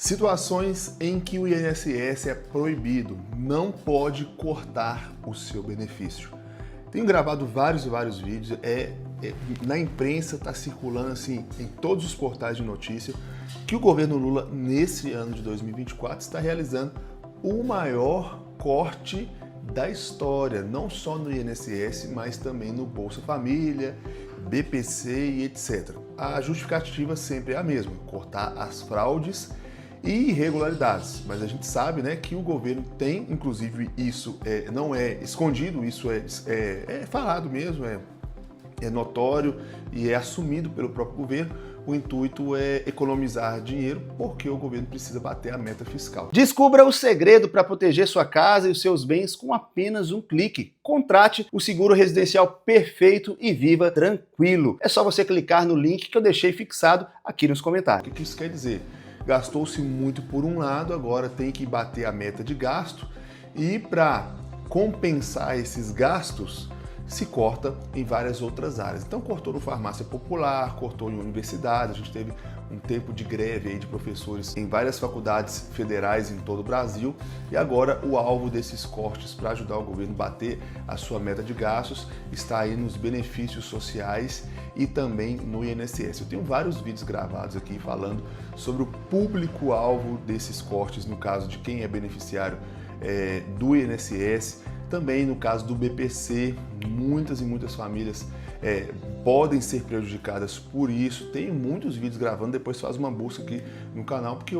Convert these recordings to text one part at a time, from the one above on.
Situações em que o INSS é proibido, não pode cortar o seu benefício. Tenho gravado vários vídeos, na imprensa está circulando assim em todos os portais de notícia que o governo Lula, nesse ano de 2024, está realizando o maior corte da história, não só no INSS, mas também no Bolsa Família, BPC e etc. A justificativa sempre é a mesma: cortar as fraudes e irregularidades, mas a gente sabe, né, que o governo tem, inclusive isso não é escondido, isso é falado mesmo, é notório e é assumido pelo próprio governo. O intuito é economizar dinheiro porque o governo precisa bater a meta fiscal. Descubra o segredo para proteger sua casa e os seus bens com apenas um clique. Contrate o seguro residencial perfeito e viva tranquilo. É só você clicar no link que eu deixei fixado aqui nos comentários. O que isso quer dizer? Gastou-se muito por um lado, agora tem que bater a meta de gasto e para compensar esses gastos se corta em várias outras áreas. Então cortou no farmácia popular, cortou em universidades, a gente teve um tempo de greve aí de professores em várias faculdades federais em todo o Brasil e agora o alvo desses cortes para ajudar o governo a bater a sua meta de gastos está aí nos benefícios sociais e também no INSS. Eu tenho vários vídeos gravados aqui falando sobre o público-alvo desses cortes, no caso de quem é beneficiário do INSS, também no caso do BPC, muitas e muitas famílias podem ser prejudicadas por isso. Tem muitos vídeos gravando, depois faz uma busca aqui no canal, porque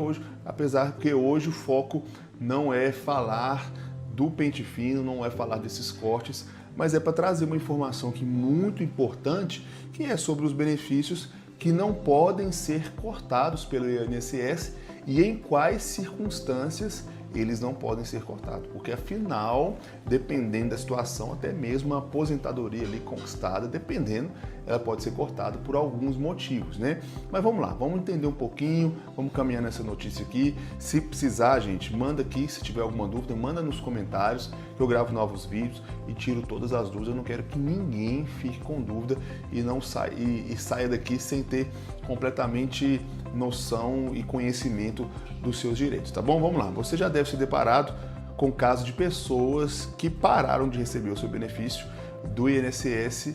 hoje o foco não é falar do pente fino, não é falar desses cortes, mas é para trazer uma informação que muito importante, que é sobre os benefícios que não podem ser cortados pelo INSS e em quais circunstâncias eles não podem ser cortados, porque afinal, dependendo da situação, até mesmo a aposentadoria ali conquistada, dependendo, ela pode ser cortada por alguns motivos, né? Mas vamos lá, vamos entender um pouquinho, vamos caminhar nessa notícia aqui. Se precisar, gente, manda aqui, se tiver alguma dúvida, manda nos comentários, que eu gravo novos vídeos e tiro todas as dúvidas. Eu não quero que ninguém fique com dúvida e não saia daqui sem ter completamente noção e conhecimento dos seus direitos, tá bom? Vamos lá, você já deve ser deparado com casos de pessoas que pararam de receber o seu benefício do INSS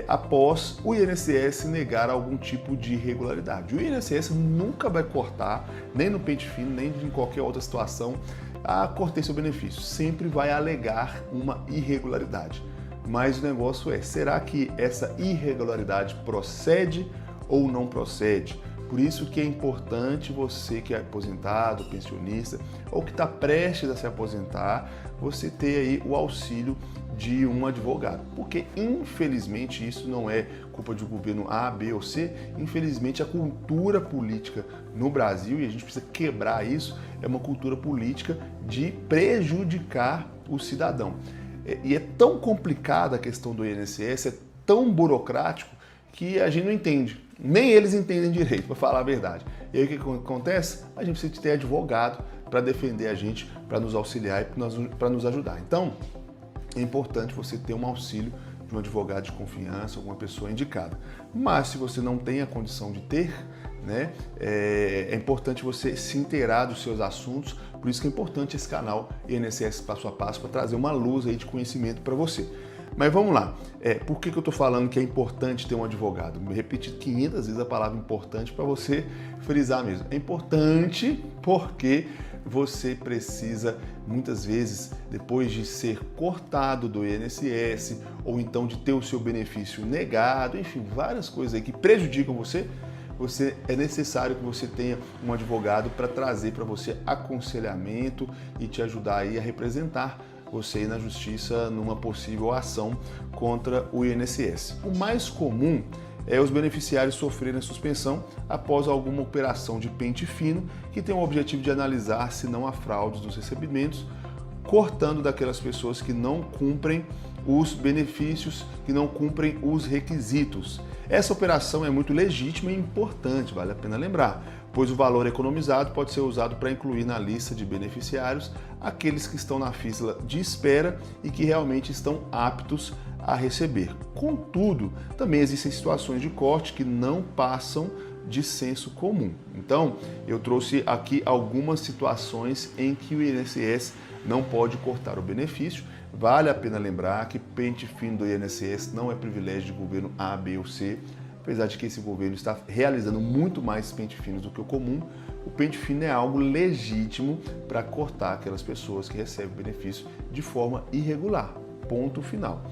após o INSS negar algum tipo de irregularidade. O INSS nunca vai cortar, nem no pente fino, nem em qualquer outra situação, cortei seu benefício. Sempre vai alegar uma irregularidade. Mas o negócio será que essa irregularidade procede ou não procede? Por isso que é importante você que é aposentado, pensionista ou que está prestes a se aposentar, você ter aí o auxílio de um advogado. Porque infelizmente isso não é culpa de um governo A, B ou C, infelizmente a cultura política no Brasil, e a gente precisa quebrar isso, é uma cultura política de prejudicar o cidadão. E é tão complicada a questão do INSS, é tão burocrático, que a gente não entende. Nem eles entendem direito, para falar a verdade. E aí o que acontece? A gente precisa ter advogado para defender a gente, para nos auxiliar e para nos ajudar. Então, é importante você ter um auxílio de um advogado de confiança, alguma pessoa indicada. Mas se você não tem a condição de ter, né, é importante você se inteirar dos seus assuntos. Por isso que é importante esse canal INSS Passo a Passo, para trazer uma luz aí de conhecimento para você. Mas vamos lá, por que eu estou falando que é importante ter um advogado? Me repetir 500 vezes a palavra importante para você frisar mesmo. É importante porque você precisa, muitas vezes, depois de ser cortado do INSS, ou então de ter o seu benefício negado, enfim, várias coisas aí que prejudicam você, é necessário que você tenha um advogado para trazer para você aconselhamento e te ajudar aí a representar você ir na justiça numa possível ação contra o INSS. O mais comum é os beneficiários sofrerem suspensão após alguma operação de pente fino que tem o objetivo de analisar se não há fraudes nos recebimentos, cortando daquelas pessoas que não cumprem os benefícios, que não cumprem os requisitos. Essa operação é muito legítima e importante, vale a pena lembrar, pois o valor economizado pode ser usado para incluir na lista de beneficiários aqueles que estão na fila de espera e que realmente estão aptos a receber. Contudo, também existem situações de corte que não passam de senso comum. Então, eu trouxe aqui algumas situações em que o INSS não pode cortar o benefício. Vale a pena lembrar que pente fino do INSS não é privilégio de governo A, B ou C, apesar de que esse governo está realizando muito mais pente finos do que o comum. O pente fino é algo legítimo para cortar aquelas pessoas que recebem o benefício de forma irregular. Ponto final.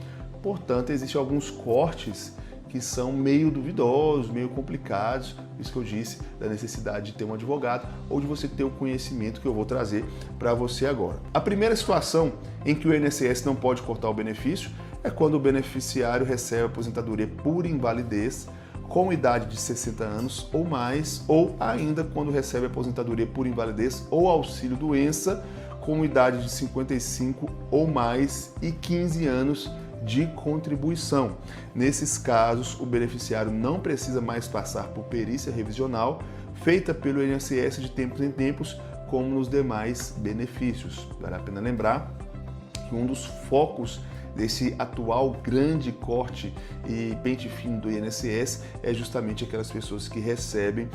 Portanto, existem alguns cortes que são meio duvidosos, meio complicados, isso que eu disse da necessidade de ter um advogado ou de você ter o conhecimento que eu vou trazer para você agora. A primeira situação em que o INSS não pode cortar o benefício é quando o beneficiário recebe aposentadoria por invalidez com idade de 60 anos ou mais, ou ainda quando recebe aposentadoria por invalidez ou auxílio-doença com idade de 55 ou mais e 15 anos de contribuição. Nesses casos, o beneficiário não precisa mais passar por perícia revisional feita pelo INSS de tempos em tempos, como nos demais benefícios. Vale a pena lembrar que um dos focos desse atual grande corte e pente fino do INSS é justamente aquelas pessoas que recebem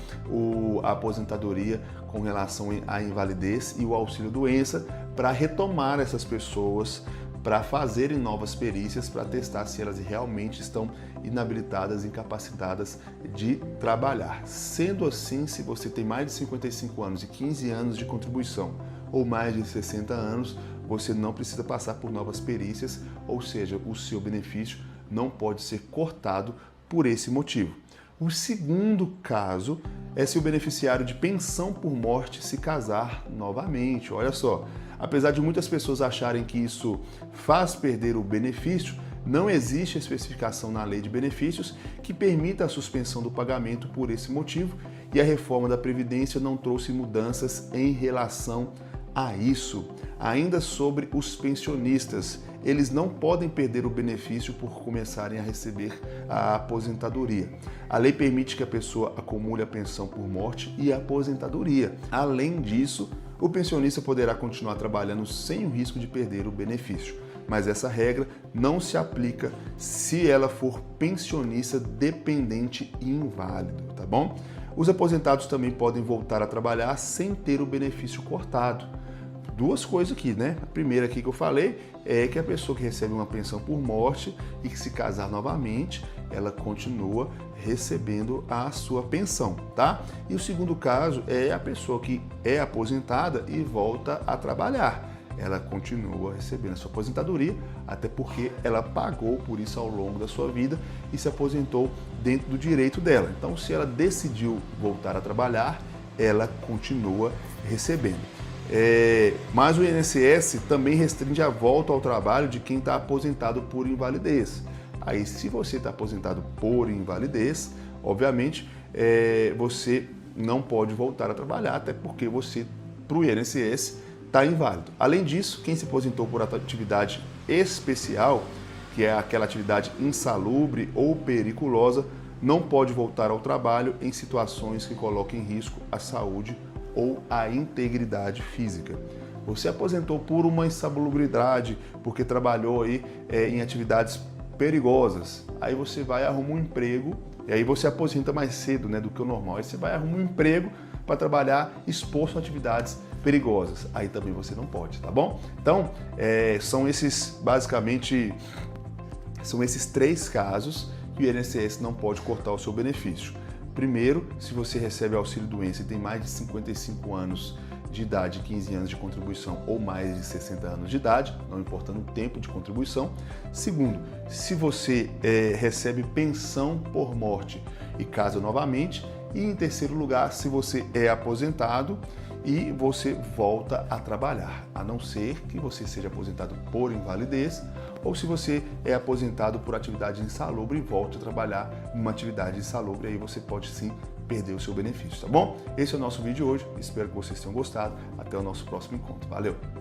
a aposentadoria com relação à invalidez e o auxílio-doença, para retomar essas pessoas, para fazerem novas perícias, para testar se elas realmente estão inabilitadas, incapacitadas de trabalhar. Sendo assim, se você tem mais de 55 anos e 15 anos de contribuição ou mais de 60 anos, você não precisa passar por novas perícias, ou seja, o seu benefício não pode ser cortado por esse motivo. O segundo caso é se o beneficiário de pensão por morte se casar novamente. Olha só, apesar de muitas pessoas acharem que isso faz perder o benefício, não existe especificação na lei de benefícios que permita a suspensão do pagamento por esse motivo, e a reforma da Previdência não trouxe mudanças em relação a isso. Ainda sobre os pensionistas, eles não podem perder o benefício por começarem a receber a aposentadoria. A lei permite que a pessoa acumule a pensão por morte e a aposentadoria. Além disso, o pensionista poderá continuar trabalhando sem o risco de perder o benefício. Mas essa regra não se aplica se ela for pensionista dependente e inválido, tá bom? Os aposentados também podem voltar a trabalhar sem ter o benefício cortado. Duas coisas aqui, né? A primeira aqui que eu falei é que a pessoa que recebe uma pensão por morte e que se casar novamente, ela continua recebendo a sua pensão, tá? E o segundo caso é a pessoa que é aposentada e volta a trabalhar. Ela continua recebendo a sua aposentadoria, até porque ela pagou por isso ao longo da sua vida e se aposentou dentro do direito dela. Então, se ela decidiu voltar a trabalhar, ela continua recebendo. Mas o INSS também restringe a volta ao trabalho de quem está aposentado por invalidez. Aí, se você está aposentado por invalidez, obviamente, você não pode voltar a trabalhar, até porque você, para o INSS, está inválido. Além disso, quem se aposentou por atividade especial, que é aquela atividade insalubre ou periculosa, não pode voltar ao trabalho em situações que coloquem em risco a saúde ou a integridade física. Você aposentou por uma insalubridade, porque trabalhou aí em atividades perigosas. Aí você vai arrumar um emprego, e aí você aposenta mais cedo, né, do que o normal. Aí você vai arrumar um emprego para trabalhar exposto a atividades perigosas. Aí também você não pode, tá bom? Então, são esses três casos que o INSS não pode cortar o seu benefício. Primeiro, se você recebe auxílio-doença e tem mais de 55 anos de idade, 15 anos de contribuição ou mais de 60 anos de idade, não importando o tempo de contribuição. Segundo, se você recebe pensão por morte e casa novamente. E em terceiro lugar, se você é aposentado e você volta a trabalhar, a não ser que você seja aposentado por invalidez ou se você é aposentado por atividade insalubre e volte a trabalhar numa atividade insalubre, aí você pode sim perder o seu benefício, tá bom? Esse é o nosso vídeo de hoje, espero que vocês tenham gostado, até o nosso próximo encontro, valeu!